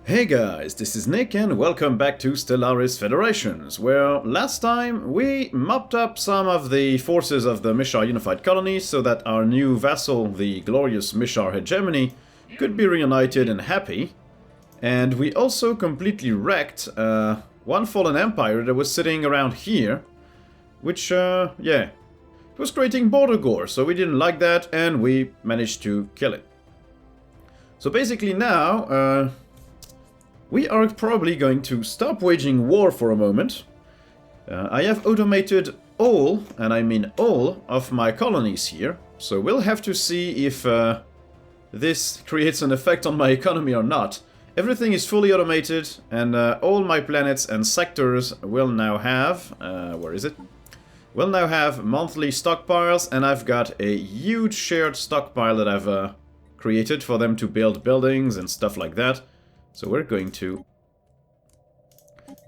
Hey guys, this is Nick and welcome back to Stellaris Federations, where last time we mopped up some of the forces of the Mishar Unified Colony so that our new vassal, the glorious Mishar Hegemony, could be reunited and happy. And we also completely wrecked one fallen empire that was sitting around here, which, yeah, it was creating border gore, so we didn't like that and we managed to kill it. So basically now, we are probably going to stop waging war for a moment. I have automated all, and I mean all, of my colonies here. So we'll have to see if this creates an effect on my economy or not. Everything is fully automated, and all my planets and sectors will now have... where is it? Will now have monthly stockpiles, and I've got a huge shared stockpile that I've created for them to build buildings and stuff like that. So we're going to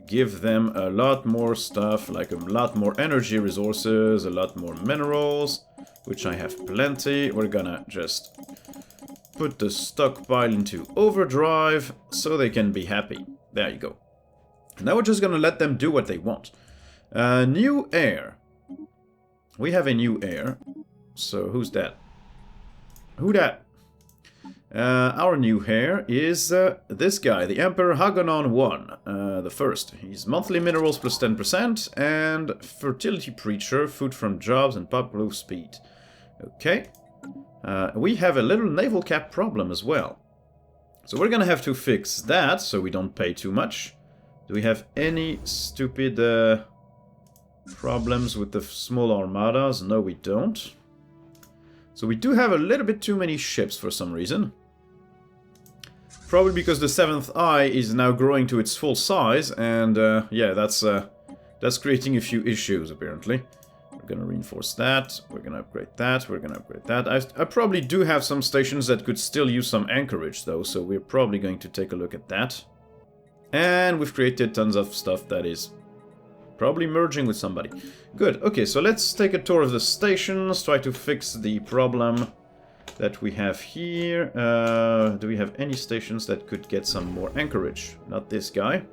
give them a lot more stuff, like a lot more energy resources, a lot more minerals, which I have plenty. We're gonna just put the stockpile into overdrive so they can be happy. There you go. Now we're just gonna let them do what they want. New heir. We have a new heir. So who's that? Who that? Our new heir is this guy, the Emperor Hagonon 1, the first. He's monthly minerals plus 10%, and fertility preacher, food from jobs, and pop growth speed. Okay. We have a little naval cap problem as well. So we're gonna have to fix that, so we don't pay too much. Do we have any stupid problems with the small armadas? No, we don't. So we do have a little bit too many ships for some reason. Probably because the 7th eye is now growing to its full size, and yeah, that's creating a few issues, apparently. We're gonna reinforce that, we're gonna upgrade that, we're gonna upgrade that. I probably do have some stations that could still use some anchorage, though, so we're probably going to take a look at that. And we've created tons of stuff that is probably merging with somebody. Good, okay, so let's take a tour of the stations, try to fix the problem that we have here. Do we have any stations that could get some more anchorage? Not this guy.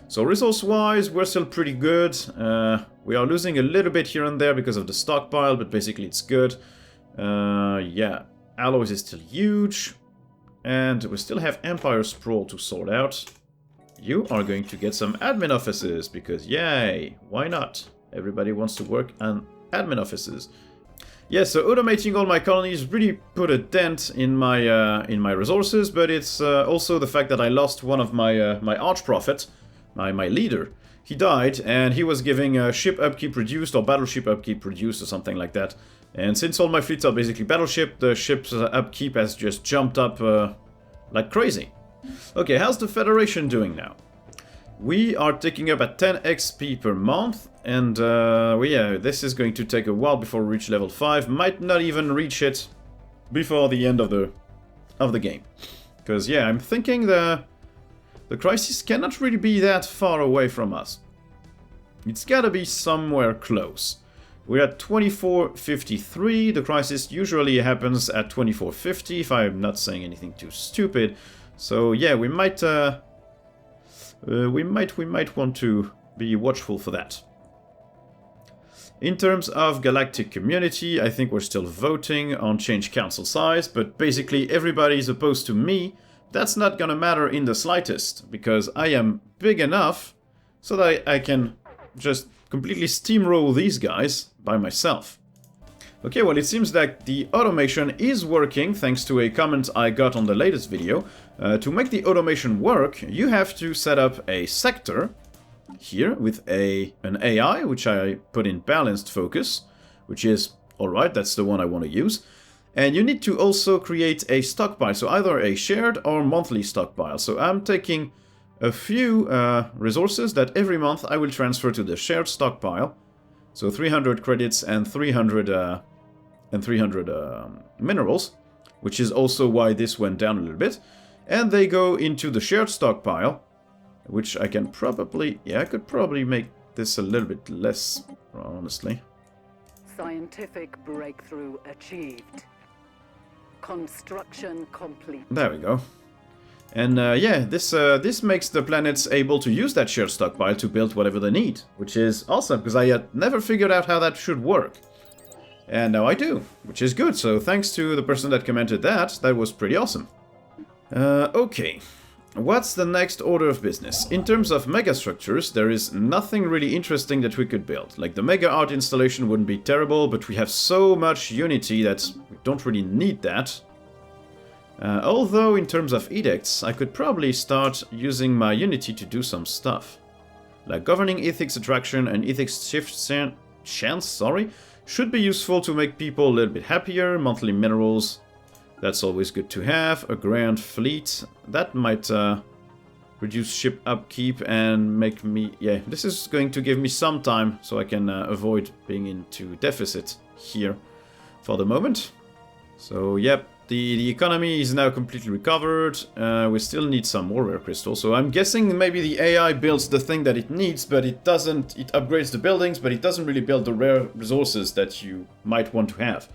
So resource-wise, we're still pretty good. We are losing a little bit here and there because of the stockpile, but basically it's good. Yeah, alloys is still huge. And we still have Empire Sprawl to sort out. You are going to get some admin offices, because yay, why not? Everybody wants to work on admin offices. Yeah, so automating all my colonies really put a dent in my resources, but it's also the fact that I lost one of my my arch-prophet, my leader. He died, and he was giving ship upkeep reduced, or battleship upkeep reduced, or something like that. And since all my fleets are basically battleship, the ship's upkeep has just jumped up like crazy. Okay, how's the Federation doing now? We are taking up at 10 XP per month, and yeah, this is going to take a while before we reach level 5. Might not even reach it before the end of the game. Because yeah, I'm thinking the crisis cannot really be that far away from us. It's gotta be somewhere close. We're at 2453. The crisis usually happens at 2450, if I'm not saying anything too stupid. So yeah, we might want to be watchful for that. In terms of Galactic Community, I think we're still voting on change council size, but basically everybody is opposed to me. That's not gonna matter in the slightest, because I am big enough so that I can just completely steamroll these guys by myself. Okay, well, it seems that the automation is working, thanks to a comment I got on the latest video. To make the automation work, you have to set up a sector here with an AI, which I put in balanced focus, which is, alright, that's the one I want to use. And you need to also create a stockpile, so either a shared or monthly stockpile. So I'm taking a few resources that every month I will transfer to the shared stockpile. So 300 credits and 300 minerals, which is also why this went down a little bit. And they go into the shared stockpile, which I can probably... yeah, I could probably make this a little bit less, honestly. Scientific breakthrough achieved. Construction complete. There we go. And yeah, this makes the planets able to use that shared stockpile to build whatever they need, which is awesome, because I had never figured out how that should work. And now I do, which is good, so thanks to the person that commented that, that was pretty awesome. Okay, what's the next order of business? In terms of megastructures, there is nothing really interesting that we could build. Like, the mega art installation wouldn't be terrible, but we have so much unity that we don't really need that. Although, in terms of edicts, I could probably start using my unity to do some stuff. Like governing ethics attraction and ethics shift chance, should be useful to make people a little bit happier. Monthly minerals, that's always good to have. A grand fleet, that might reduce ship upkeep and make me... yeah, this is going to give me some time so I can avoid being into deficit here for the moment. So, yep, the economy is now completely recovered. We still need some more rare crystals, so I'm guessing maybe the AI builds the thing that it needs, but it doesn't... it upgrades the buildings, but it doesn't really build the rare resources that you might want to have.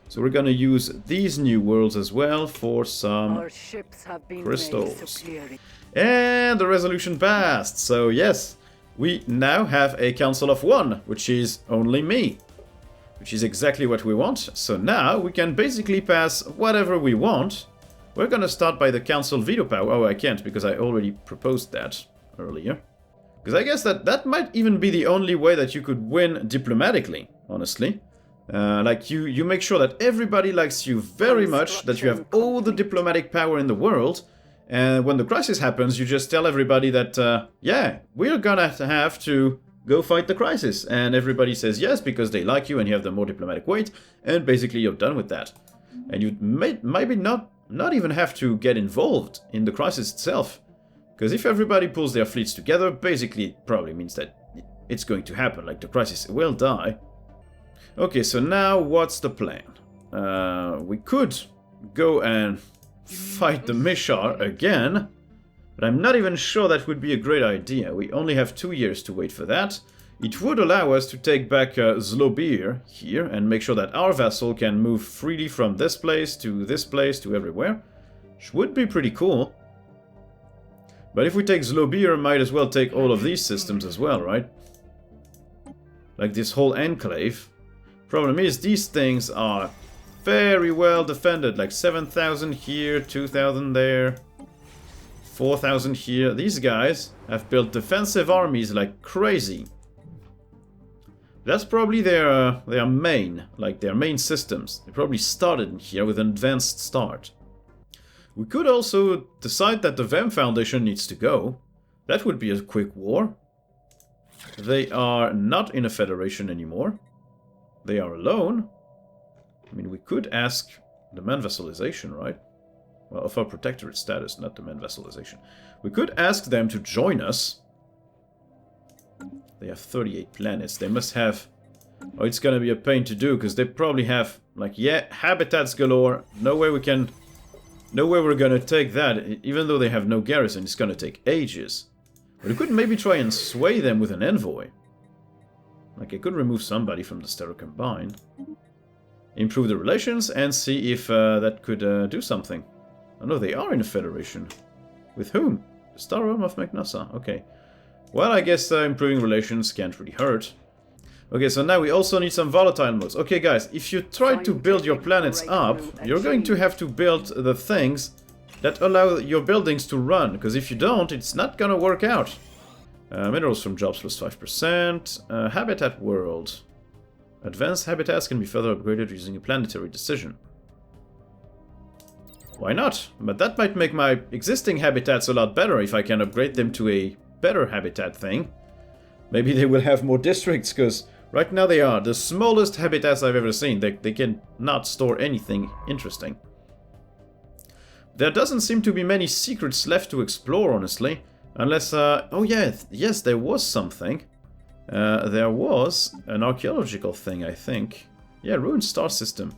So we're gonna use these new worlds as well for some crystals. And the resolution passed, so yes, we now have a council of one, which is only me. Which is exactly what we want. So now we can basically pass whatever we want. We're gonna start by the council veto power. Oh, I can't because I already proposed that earlier. Because I guess that might even be the only way that you could win diplomatically, honestly. Like, you make sure that everybody likes you very much, that you have all the diplomatic power in the world, and when the crisis happens, you just tell everybody that, yeah, we're gonna have to go fight the crisis, and everybody says yes because they like you and you have the more diplomatic weight, and basically you're done with that. And you maybe not even have to get involved in the crisis itself, because if everybody pulls their fleets together, basically it probably means that it's going to happen, like the crisis will die. Okay, so now what's the plan? We could go and fight the Mishar again, but I'm not even sure that would be a great idea. We only have 2 years to wait for that. It would allow us to take back Zlobir here and make sure that our vassal can move freely from this place to everywhere, which would be pretty cool. But if we take Zlobir, might as well take all of these systems as well, right? Like this whole enclave. Problem is, these things are very well defended, like 7,000 here, 2,000 there, 4,000 here. These guys have built defensive armies like crazy. That's probably their main, like their main systems. They probably started in here with an advanced start. We could also decide that the Vem Foundation needs to go. That would be a quick war. They are not in a federation anymore. They are alone. I mean, we could ask demand vassalization, right? Well, of our protectorate status, not demand vassalization. We could ask them to join us. They have 38 planets. They must have... oh, it's gonna be a pain to do, because they probably have, like, yeah, habitats galore. No way we can... no way we're gonna take that. Even though they have no garrison, it's gonna take ages. But we could maybe try and sway them with an envoy. Like, I could remove somebody from the Stellar Combine. Improve the relations and see if that could do something. Oh no, they are in a federation. With whom? The Star Realm of Magnassa. Okay. Well, I guess improving relations can't really hurt. Okay, so now we also need some volatile modes. Okay, guys, if you try to build your planets up, you're going to have to build the things that allow your buildings to run, because if you don't, it's not gonna work out. Minerals from jobs plus 5%. Habitat world. Advanced habitats can be further upgraded using a planetary decision. Why not? But that might make my existing habitats a lot better if I can upgrade them to a better habitat thing. Maybe they will have more districts, because right now they are the smallest habitats I've ever seen. They can not store anything interesting. There doesn't seem to be many secrets left to explore, honestly. Unless, oh yeah, yes, there was something. There was an archaeological thing, I think. Yeah, ruined star system.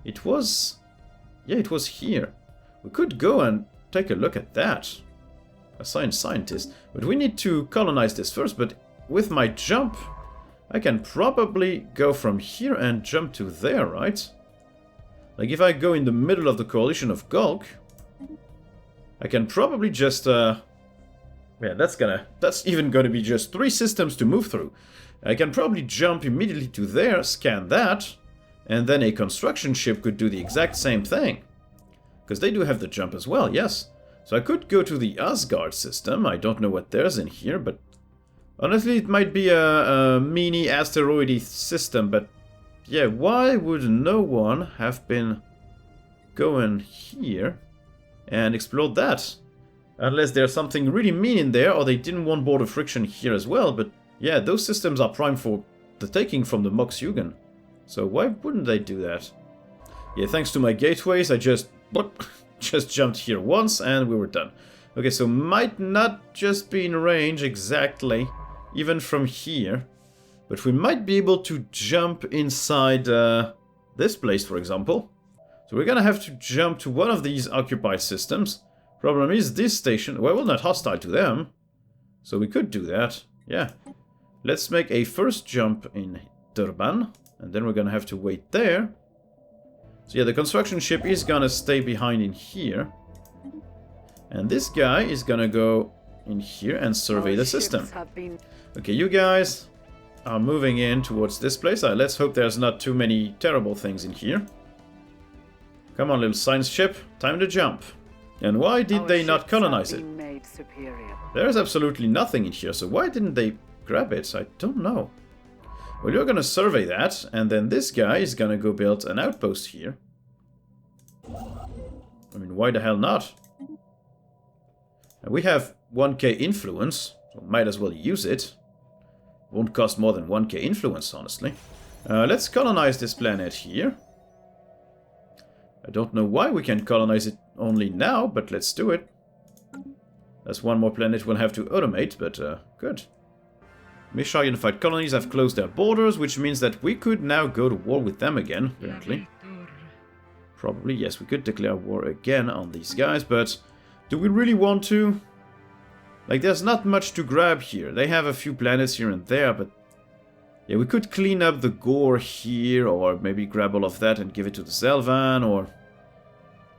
It was... yeah, it was here. We could go and take a look at that. Assign scientist. But we need to colonize this first, but with my jump, I can probably go from here and jump to there, right? Like if I go in the middle of the coalition of Gulk, I can probably just... yeah, that's even gonna be just 3 systems to move through. I can probably jump immediately to there, scan that, and then a construction ship could do the exact same thing. Because they do have the jump as well, yes. So I could go to the Asgard system. I don't know what there's in here, but honestly it might be a mini asteroid system, but yeah, why would no one have been going here and explored that? Unless there's something really mean in there, or they didn't want border friction here as well, but yeah, those systems are prime for the taking from the Mox-Yugen. So why wouldn't they do that? Yeah, thanks to my gateways, I just jumped here once and we were done. Okay, so might not just be in range exactly, even from here. But we might be able to jump inside this place, for example. So we're gonna have to jump to one of these occupied systems. Problem is, this station, well, we're not hostile to them. So we could do that, yeah. Let's make a first jump in Durban, and then we're gonna have to wait there. So yeah, the construction ship is gonna stay behind in here. And this guy is gonna go in here and survey the system. Okay, you guys are moving in towards this place. Let's hope there's not too many terrible things in here. Come on, little science ship, time to jump. And why did they not colonize it? There's absolutely nothing in here, so why didn't they grab it? I don't know. Well, you're gonna survey that, and then this guy is gonna go build an outpost here. I mean, why the hell not? And we have 1k influence, so might as well use it. Won't cost more than 1k influence, honestly. Let's colonize this planet here. I don't know why we can colonize it only now, but let's do it. That's one more planet we'll have to automate, but good. Mishar Unified Colonies have closed their borders, which means that we could now go to war with them again, apparently. Probably, yes, we could declare war again on these guys, but do we really want to? Like, there's not much to grab here. They have a few planets here and there, but yeah, we could clean up the gore here, or maybe grab all of that and give it to the Zelvan, or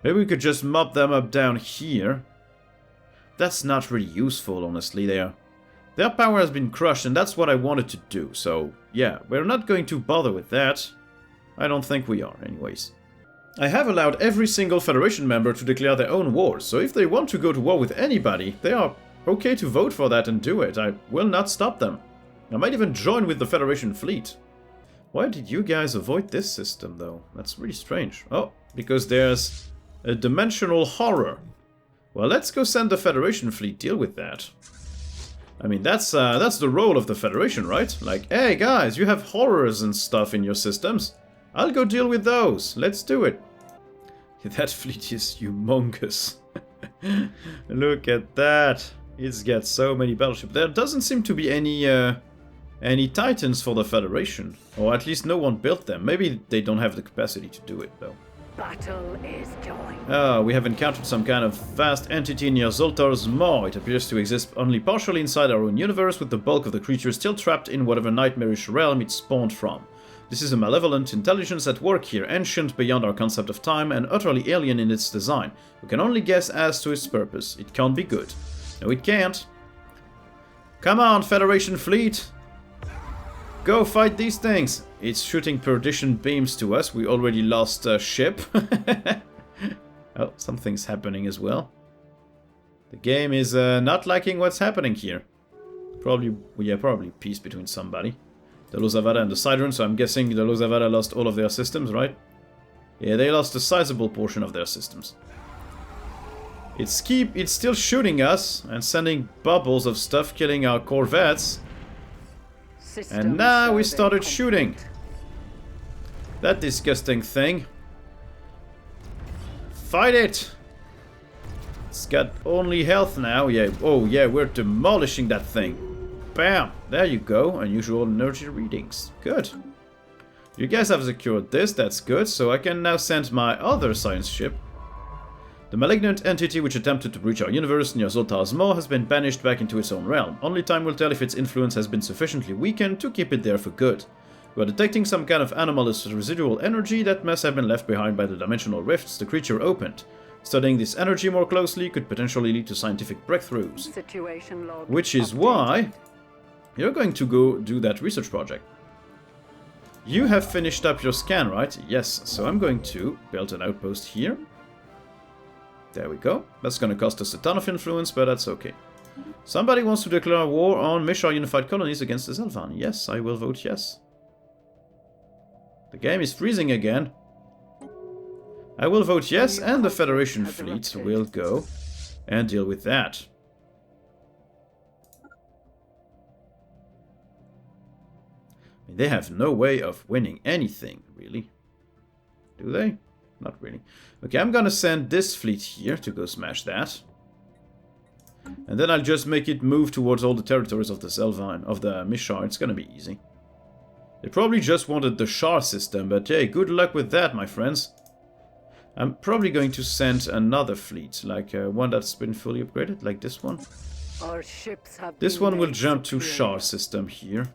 maybe we could just mop them up down here. That's not really useful, honestly. Their power has been crushed, and that's what I wanted to do. So, yeah, we're not going to bother with that. I don't think we are, anyways. I have allowed every single Federation member to declare their own wars, so if they want to go to war with anybody, they are okay to vote for that and do it. I will not stop them. I might even join with the Federation fleet. Why did you guys avoid this system, though? That's really strange. Oh, because there's a dimensional horror. Well, let's go send the Federation fleet deal with that. I mean, that's the role of the Federation, right? Like, hey guys, you have horrors and stuff in your systems. I'll go deal with those. Let's do it. That fleet is humongous. Look at that. It's got so many battleships. There doesn't seem to be any Titans for the Federation. Or at least no one built them. Maybe they don't have the capacity to do it, though. Battle is joined. Ah, we have encountered some kind of vast entity near Zoltar's Maw. It appears to exist only partially inside our own universe, with the bulk of the creatures still trapped in whatever nightmarish realm it spawned from. This is a malevolent intelligence at work here, ancient beyond our concept of time and utterly alien in its design. We can only guess as to its purpose. It can't be good. No, it can't. Come on, Federation fleet! Go fight these things! It's shooting perdition beams to us. We already lost a ship. Oh, something's happening as well. The game is not liking what's happening here. Probably peace between somebody. The Lozavada and the Sidron, so I'm guessing the Lozavada lost all of their systems, right? Yeah, they lost a sizable portion of their systems. It's still shooting us and sending bubbles of stuff killing our corvettes. And now we started shooting. That disgusting thing. Fight it! It's got only health now. Yeah. Oh yeah, we're demolishing that thing. Bam! There you go. Unusual energy readings. Good. You guys have secured this. That's good. So I can now send my other science ship. The malignant entity which attempted to breach our universe near Zoltar's Maw has been banished back into its own realm. Only time will tell if its influence has been sufficiently weakened to keep it there for good. We are detecting some kind of anomalous residual energy that must have been left behind by the dimensional rifts the creature opened. Studying this energy more closely could potentially lead to scientific breakthroughs. Situation log Which is updated. why you're going to go do that research project. You have finished up your scan, right? Yes, so I'm going to build an outpost here. There we go. That's going to cost us a ton of influence, but that's okay. Somebody wants to declare war on Mishar Unified Colonies against the Zelvan. Yes, I will vote yes. The game is freezing again. I will vote yes, and the Federation fleet will go and deal with that. I mean, they have no way of winning anything, really. Do they? Not really. Okay, I'm gonna send this fleet here to go smash that. And then I'll just make it move towards all the territories of the Zelvan, of the Mishar. It's gonna be easy. They probably just wanted the Shar system, but hey, good luck with that, my friends. I'm probably going to send another fleet, like one that's been fully upgraded, like this one. Our ships have This been one will made jump to superior. Shar system here.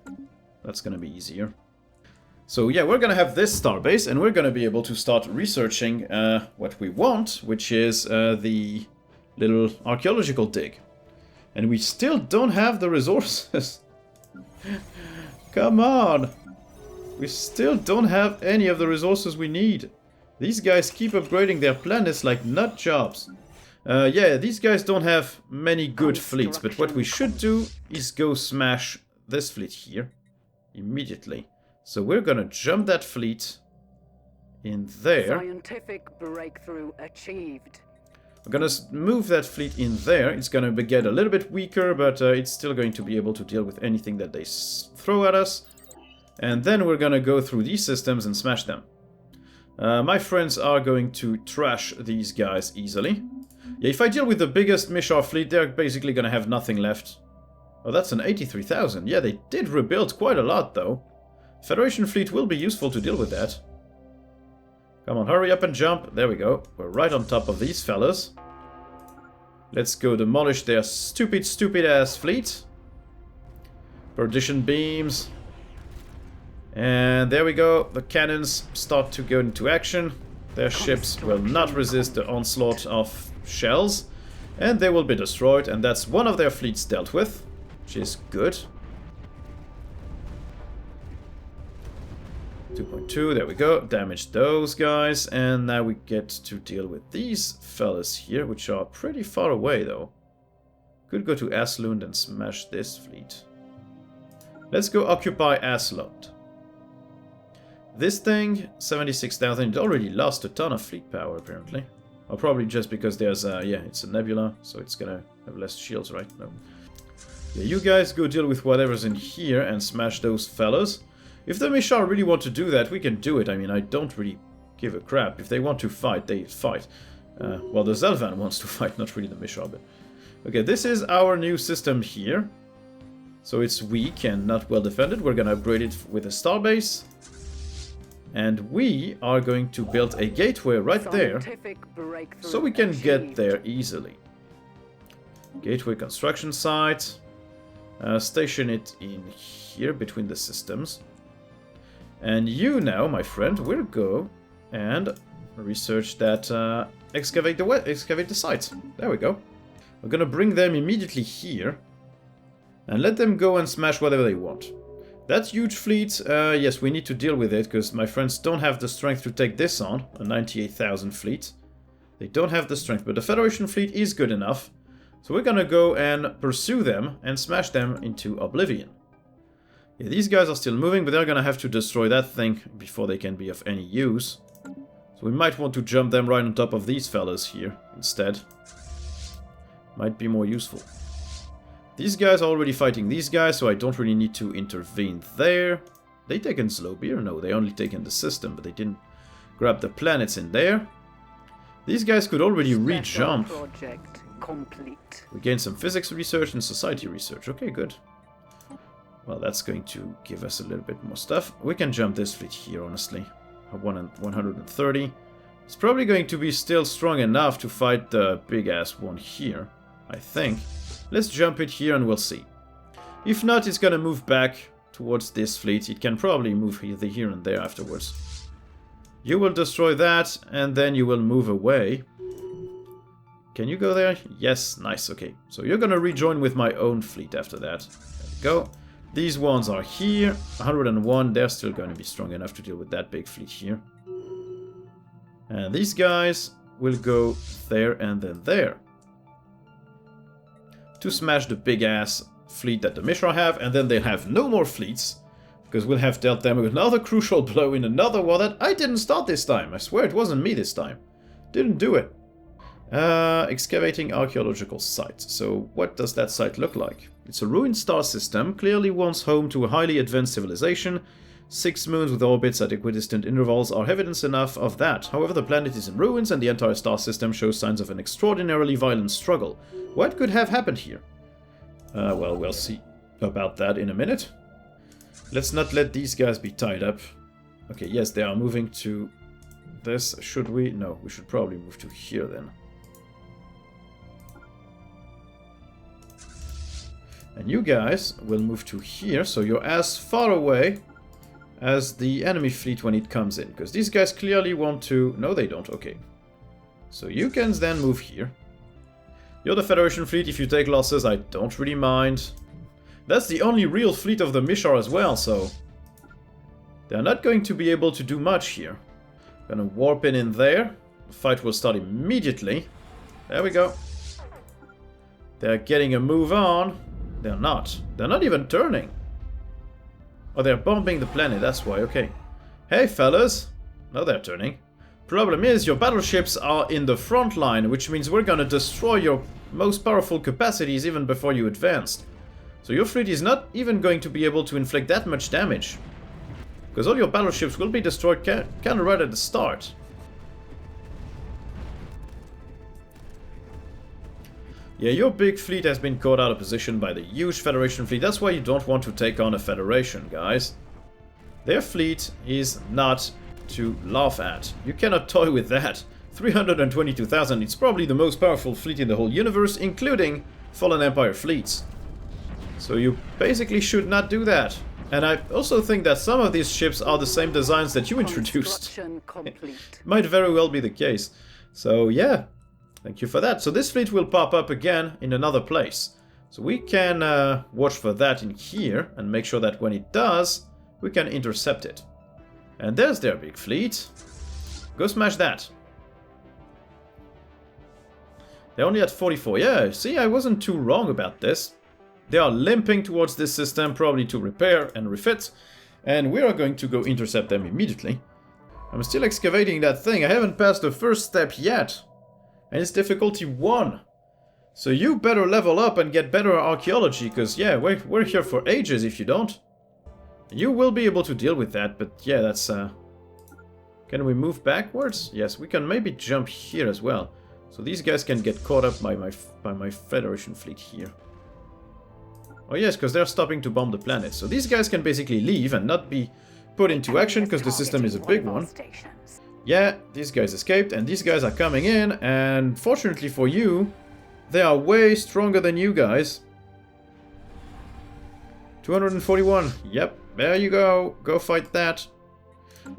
That's gonna be easier. So yeah, we're gonna have this starbase, and we're gonna be able to start researching what we want, which is the little archaeological dig. And we still don't have the resources. Come on! We still don't have any of the resources we need. These guys keep upgrading their planets like nut jobs. Yeah, these guys don't have many good fleets, but what we should do is go smash this fleet here immediately. So we're gonna jump that fleet in there. Scientific breakthrough achieved. We're gonna move that fleet in there. It's gonna get a little bit weaker, but it's still going to be able to deal with anything that they throw at us. And then we're gonna go through these systems and smash them. My friends are going to trash these guys easily. Yeah, if I deal with the biggest Mishar fleet, they're basically gonna have nothing left. Oh, that's an 83,000. Yeah, they did rebuild quite a lot, though. Federation fleet will be useful to deal with that. Come on, hurry up and jump. There we go. We're right on top of these fellas. Let's go demolish their stupid, stupid ass fleet. Perdition beams. And there we go. The cannons start to go into action. Their ships will not resist the onslaught of shells. And they will be destroyed. And that's one of their fleets dealt with, which is good. 2.2, there we go. Damage those guys. And now we get to deal with these fellas here, which are pretty far away, though. Could go to Aslund and smash this fleet. Let's go occupy Aslund. This thing, 76,000, it already lost a ton of fleet power, apparently. Or probably just because there's a, yeah, it's a nebula, so it's gonna have less shields, right? No. Yeah, you guys go deal with whatever's in here and smash those fellas. If the Mishar really want to do that, we can do it. I mean, I don't really give a crap. If they want to fight, they fight. Well, the Zelvan wants to fight, not really the Mishar, but... Okay, this is our new system here. So it's weak and not well defended. We're gonna upgrade it with a starbase. And we are going to build a gateway right there, so we can get there easily. Gateway construction site. Station it in here between the systems. And you now, my friend, will go and research that, excavate the site. There we go. We're gonna bring them immediately here and let them go and smash whatever they want. That huge fleet, yes, we need to deal with it, because my friends don't have the strength to take this on, a 98,000 fleet. They don't have the strength, but the Federation fleet is good enough. So we're gonna go and pursue them and smash them into oblivion. Yeah, these guys are still moving, but they're gonna have to destroy that thing before they can be of any use. So we might want to jump them right on top of these fellas here instead. Might be more useful. These guys are already fighting these guys, so I don't really need to intervene there. They taken Slowbeer? No, they only taken the system, but they didn't grab the planets in there. These guys could already re-jump. Project complete. We gained some physics research and society research. Okay, good. Well, that's going to give us a little bit more stuff. We can jump this fleet here, honestly. 130. It's probably going to be still strong enough to fight the big-ass one here, I think. Let's jump it here and we'll see. If not, it's gonna move back towards this fleet. It can probably move either here and there afterwards. You will destroy that, and then you will move away. Can you go there? Yes, nice, okay. So you're gonna rejoin with my own fleet after that. There we go. These ones are here. 101, they're still going to be strong enough to deal with that big fleet here. And these guys will go there and then there. To smash the big-ass fleet that the Mishra have, and then they'll have no more fleets. Because we'll have dealt them with another crucial blow in another war that I didn't start this time. I swear it wasn't me this time. Didn't do it. Excavating archaeological sites. So what does that site look like? It's a ruined star system, clearly once home to a highly advanced civilization. 6 moons with orbits at equidistant intervals are evidence enough of that. However, the planet is in ruins and the entire star system shows signs of an extraordinarily violent struggle. What could have happened here? Well, we'll see about that in a minute. Let's not let these guys be tied up. Okay, yes, they are moving to this. Should we? No, we should probably move to here then. And you guys will move to here, so you're as far away as the enemy fleet when it comes in. Because these guys clearly want to... No, they don't. Okay. So you can then move here. You're the Federation fleet. If you take losses, I don't really mind. That's the only real fleet of the Mishar as well, so... They're not going to be able to do much here. Gonna warp in there. The fight will start immediately. There we go. They're getting a move on. They're not. They're not even turning. Oh, they're bombing the planet, that's why, okay. Hey, fellas. No, they're turning. Problem is, your battleships are in the front line, which means we're gonna destroy your most powerful capacities even before you advanced. So your fleet is not even going to be able to inflict that much damage. Because all your battleships will be destroyed kind of right at the start. Yeah, your big fleet has been caught out of position by the huge Federation fleet. That's why you don't want to take on a Federation, guys. Their fleet is not to laugh at. You cannot toy with that. 322,000, it's probably the most powerful fleet in the whole universe, including Fallen Empire fleets. So you basically should not do that. And I also think that some of these ships are the same designs that you introduced. Might very well be the case. So yeah. Thank you for that. So this fleet will pop up again in another place. So we can watch for that in here and make sure that when it does, we can intercept it. And there's their big fleet. Go smash that. They're only at 44. Yeah, see, I wasn't too wrong about this. They are limping towards this system, probably to repair and refit. And we are going to go intercept them immediately. I'm still excavating that thing. I haven't passed the first step yet. And it's difficulty 1. So you better level up and get better archaeology, because yeah, we're here for ages if you don't. You will be able to deal with that, but yeah, that's... Can we move backwards? Yes, we can maybe jump here as well. So these guys can get caught up by my Federation fleet here. Oh yes, because they're stopping to bomb the planet. So these guys can basically leave and not be put into action, because the system is a big one. Yeah, these guys escaped, and these guys are coming in, and fortunately for you, they are way stronger than you guys. 241, yep, there you go, go fight that.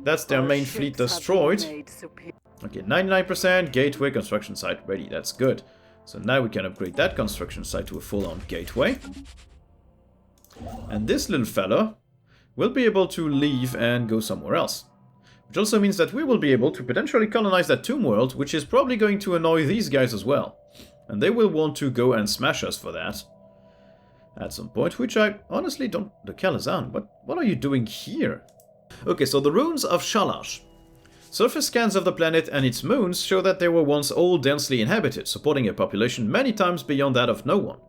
That's their main fleet destroyed. Okay, 99%, gateway construction site ready, that's good. So now we can upgrade that construction site to a full-on gateway. And this little fella will be able to leave and go somewhere else. Which also means that we will be able to potentially colonize that tomb world, which is probably going to annoy these guys as well. And they will want to go and smash us for that. At some point, which I honestly don't... The Kalazan, what are you doing here? Okay, so the ruins of Shalash. Surface scans of the planet and its moons show that they were once all densely inhabited, supporting a population many times beyond that of no one.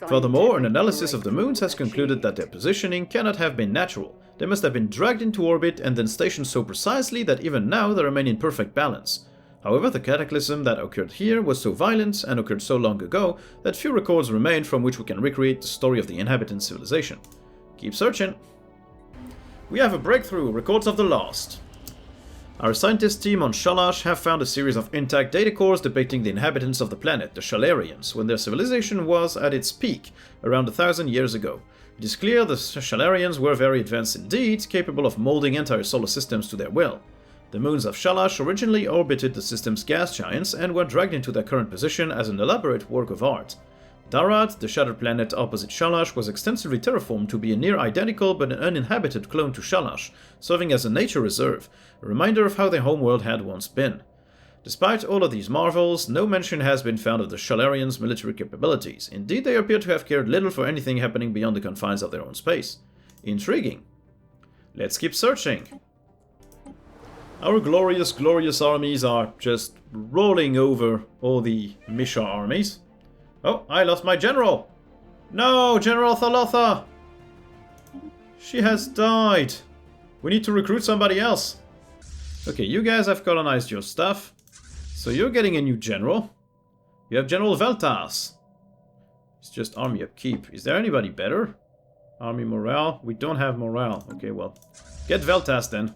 Furthermore, an analysis of the moons has concluded that their positioning cannot have been natural. They must have been dragged into orbit and then stationed so precisely that even now they remain in perfect balance. However, the cataclysm that occurred here was so violent and occurred so long ago that few records remain from which we can recreate the story of the inhabitant civilization. Keep searching. We have a breakthrough, records of the lost. Our scientist team on Shalash have found a series of intact data cores depicting the inhabitants of the planet, the Shalarians, when their civilization was at its peak, around 1,000 years ago. It is clear the Shalarians were very advanced indeed, capable of molding entire solar systems to their will. The moons of Shalash originally orbited the system's gas giants and were dragged into their current position as an elaborate work of art. Darad, the shattered planet opposite Shalash, was extensively terraformed to be a near-identical but uninhabited clone to Shalash, serving as a nature reserve, a reminder of how their homeworld had once been. Despite all of these marvels, no mention has been found of the Shalarians' military capabilities. Indeed, they appear to have cared little for anything happening beyond the confines of their own space. Intriguing. Let's keep searching. Our glorious, glorious armies are just rolling over all the Misha armies. Oh, I lost my general! No, General Thalotha! She has died! We need to recruit somebody else. Okay, you guys have colonized your stuff. So you're getting a new general. You have General Veltas. It's just army upkeep. Is there anybody better? Army morale? We don't have morale. Okay, well, get Veltas then.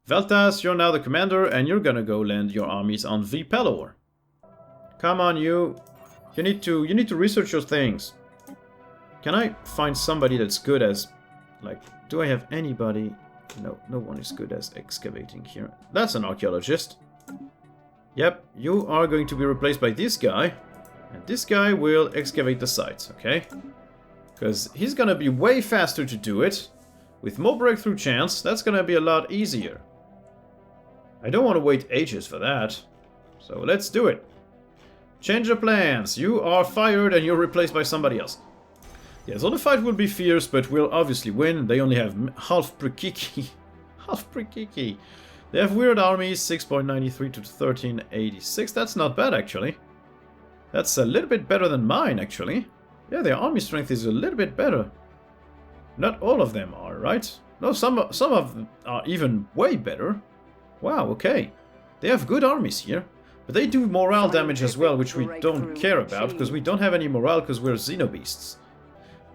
Veltas, you're now the commander, and you're gonna go land your armies on V-Pelor. Come on, you. You need to research your things. Can I find somebody that's good as... Like, do I have anybody... No, no one is good as excavating here. That's an archaeologist. Yep, you are going to be replaced by this guy. And this guy will excavate the sites, okay? Because he's gonna be way faster to do it. With more breakthrough chance, that's gonna be a lot easier. I don't want to wait ages for that. So let's do it. Change of plans. You are fired and you're replaced by somebody else. Yeah, so the fight will be fierce, but we'll obviously win. They only have half Prekiki. Half Prekiki. They have weird armies, 6.93 to 1386. That's not bad, actually. That's a little bit better than mine, actually. Yeah, their army strength is a little bit better. Not all of them are, right? No, some of them are even way better. Wow, okay. They have good armies here. But they do morale damage as well, which we don't care about, because we don't have any morale because we're Xenobeasts.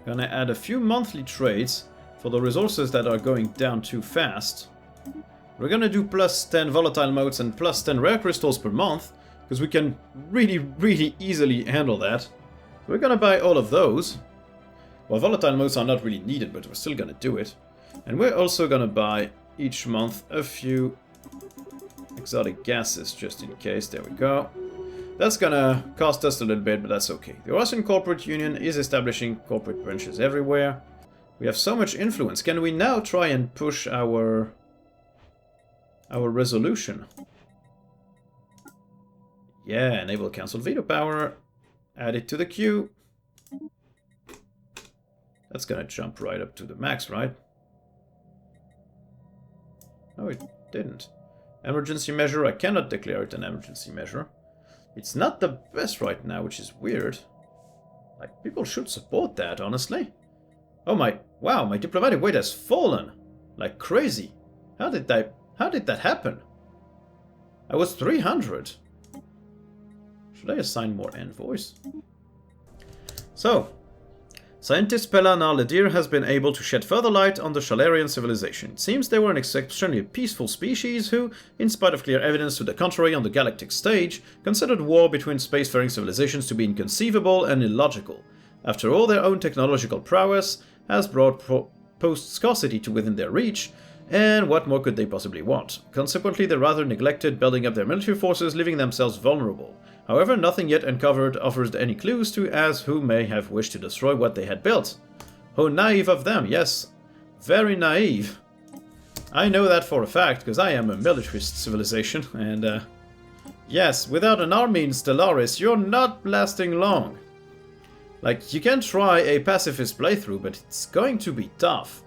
Gonna add a few monthly trades for the resources that are going down too fast. We're gonna do plus 10 volatile motes and plus 10 rare crystals per month, because we can really, really easily handle that. We're gonna buy all of those. Well, volatile motes are not really needed, but we're still gonna do it. And we're also gonna buy each month a few exotic gases, just in case. There we go. That's gonna cost us a little bit, but that's okay. The Russian Corporate Union is establishing corporate branches everywhere. We have so much influence. Can we now try and push our resolution? Yeah, enable council veto power. Add it to the queue. That's gonna jump right up to the max, right? No, it didn't. Emergency measure. I cannot declare it an emergency measure. It's not the best right now, which is weird. Like, people should support that, honestly. Oh my... Wow, my diplomatic weight has fallen. Like crazy. How did that happen? I was 300. Should I assign more envoys? So, scientist Pella Narledir has been able to shed further light on the Shalarian civilization. It seems they were an exceptionally peaceful species who, in spite of clear evidence to the contrary on the galactic stage, considered war between spacefaring civilizations to be inconceivable and illogical. After all, their own technological prowess has brought post-scarcity to within their reach, and what more could they possibly want? Consequently, they rather neglected building up their military forces, leaving themselves vulnerable. However, nothing yet uncovered offers any clues to as who may have wished to destroy what they had built. How naive of them, yes. Very naive. I know that for a fact, because I am a militarist civilization, and yes, without an army in Stellaris, you're not lasting long. Like, you can try a pacifist playthrough, but it's going to be tough.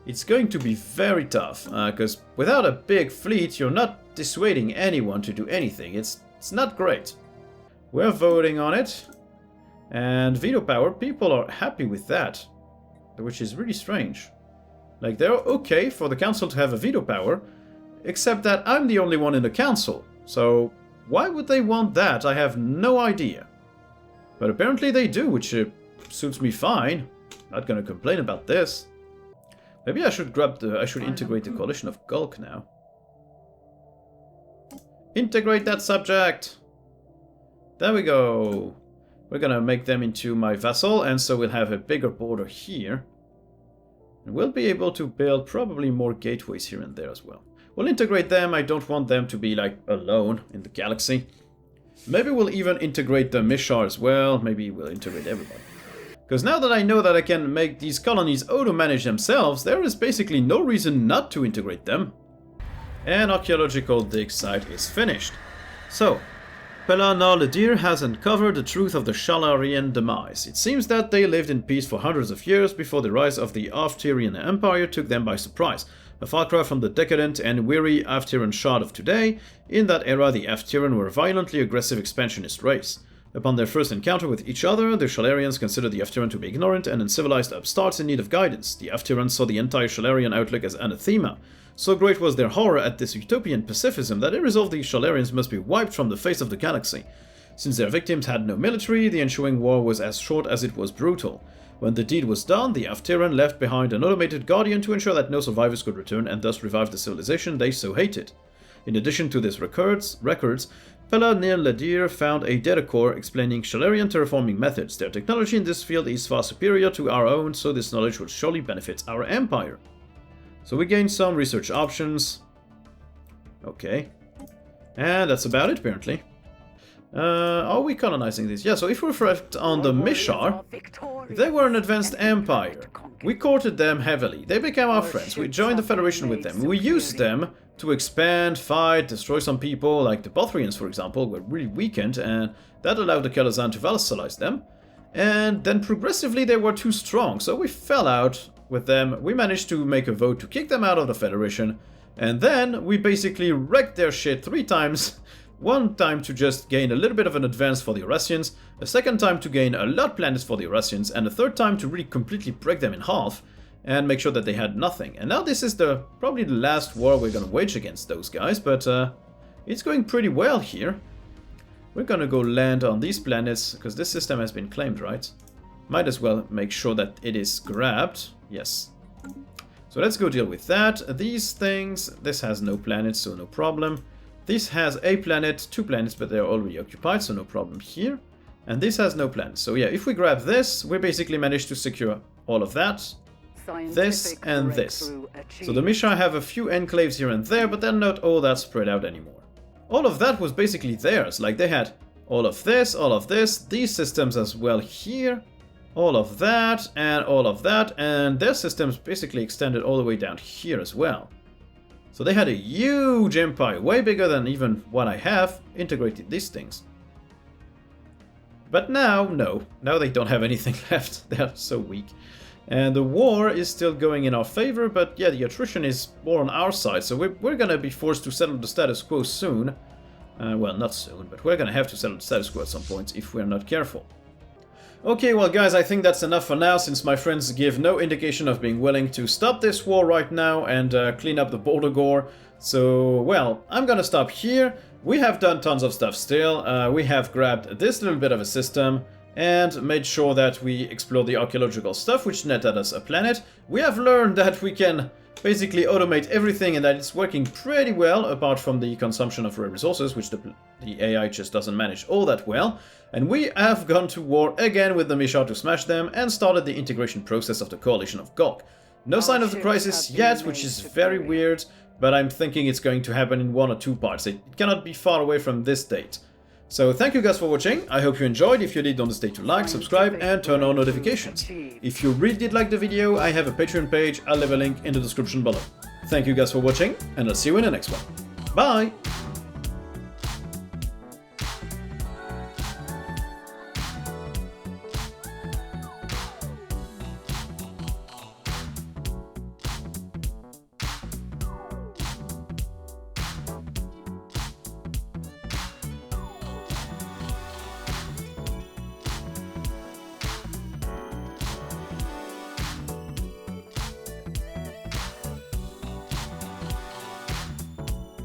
It's going to be very tough, because without a big fleet, you're not dissuading anyone to do anything. It's not great. We're voting on it. And veto power, people are happy with that. Which is really strange. Like, they're okay for the council to have a veto power, except that I'm the only one in the council. So, why would they want that? I have no idea. But apparently they do, which suits me fine. Not gonna complain about this. Maybe I should integrate the Coalition of Gulk now. Integrate that subject! There we go! We're gonna make them into my vassal, and so we'll have a bigger border here. And we'll be able to build probably more gateways here and there as well. We'll integrate them. I don't want them to be, like, alone in the galaxy. Maybe we'll even integrate the Mishar as well. Maybe we'll integrate everybody. Because now that I know that I can make these colonies auto-manage themselves, there is basically no reason not to integrate them. And archaeological dig site is finished. So, Pelana has uncovered the truth of the Shalarian demise. It seems that they lived in peace for hundreds of years before the rise of the Afterian Empire took them by surprise. A far cry from the decadent and weary Afterian Shard of today. In that era, the Afterian were a violently aggressive expansionist race. Upon their first encounter with each other, the Shalarians considered the Afterian to be ignorant and uncivilized upstarts in need of guidance. The Afterian saw the entire Shalarian outlook as anathema. So great was their horror at this utopian pacifism that they resolved the Shalarians must be wiped from the face of the galaxy. Since their victims had no military, the ensuing war was as short as it was brutal. When the deed was done, the Afterian left behind an automated guardian to ensure that no survivors could return and thus revive the civilization they so hated. In addition to these records, Pella near Ladir found a data core explaining Shalarian terraforming methods. Their technology in this field is far superior to our own, so this knowledge will surely benefit our empire. So we gained some research options. Okay. And that's about it, apparently. Are we colonizing these? Yeah, so if we reflect on the Mishar, they were an advanced empire. We courted them heavily. They became our friends. We joined the Federation with them. We used them to expand, fight, destroy some people, like the Bothrians, for example, were really weakened, and that allowed the Kalazan to vassalize them. And then progressively they were too strong, so we fell out with them. We managed to make a vote to kick them out of the Federation, and then we basically wrecked their shit 3 times. One time to just gain a little bit of an advance for the Eurasians, a second time to gain a lot of planets for the Eurasians, and a third time to really completely break them in half and make sure that they had nothing. And now this is probably the last war we're gonna wage against those guys, but it's going pretty well here. We're gonna go land on these planets, because this system has been claimed, right? Might as well make sure that it is grabbed. Yes. So let's go deal with that. These things, this has no planets, so no problem. This has a planet, 2 planets, but they're already occupied, so no problem here. And this has no planets. So yeah, if we grab this, we basically managed to secure all of that. This and this. So the Mishar have a few enclaves here and there, but they're not all that spread out anymore. All of that was basically theirs. Like they had all of this, these systems as well here, all of that, and their systems basically extended all the way down here as well. So they had a huge empire, way bigger than even what I have, integrated these things. But now, no. Now they don't have anything left. They're so weak. And the war is still going in our favor, but yeah, the attrition is more on our side, so we're gonna be forced to settle the status quo soon. Well, not soon, but we're gonna have to settle the status quo at some point if we're not careful. Okay, well guys, I think that's enough for now, since my friends give no indication of being willing to stop this war right now and clean up the border gore. So, well, I'm gonna stop here. We have done tons of stuff still. We have grabbed this little bit of a system and made sure that we explore the archaeological stuff, which netted us a planet. We have learned that we can basically automate everything and that it's working pretty well, apart from the consumption of rare resources, which the AI just doesn't manage all that well. And we have gone to war again with the Mishar to smash them and started the integration process of the Coalition of Gok. No sign of the crisis yet, which is very weird, but I'm thinking it's going to happen in 1 or 2 parts. It cannot be far away from this date. So thank you guys for watching. I hope you enjoyed. If you did, don't hesitate to like, subscribe, and turn on notifications. If you really did like the video, I have a Patreon page. I'll leave a link in the description below. Thank you guys for watching, and I'll see you in the next one. Bye!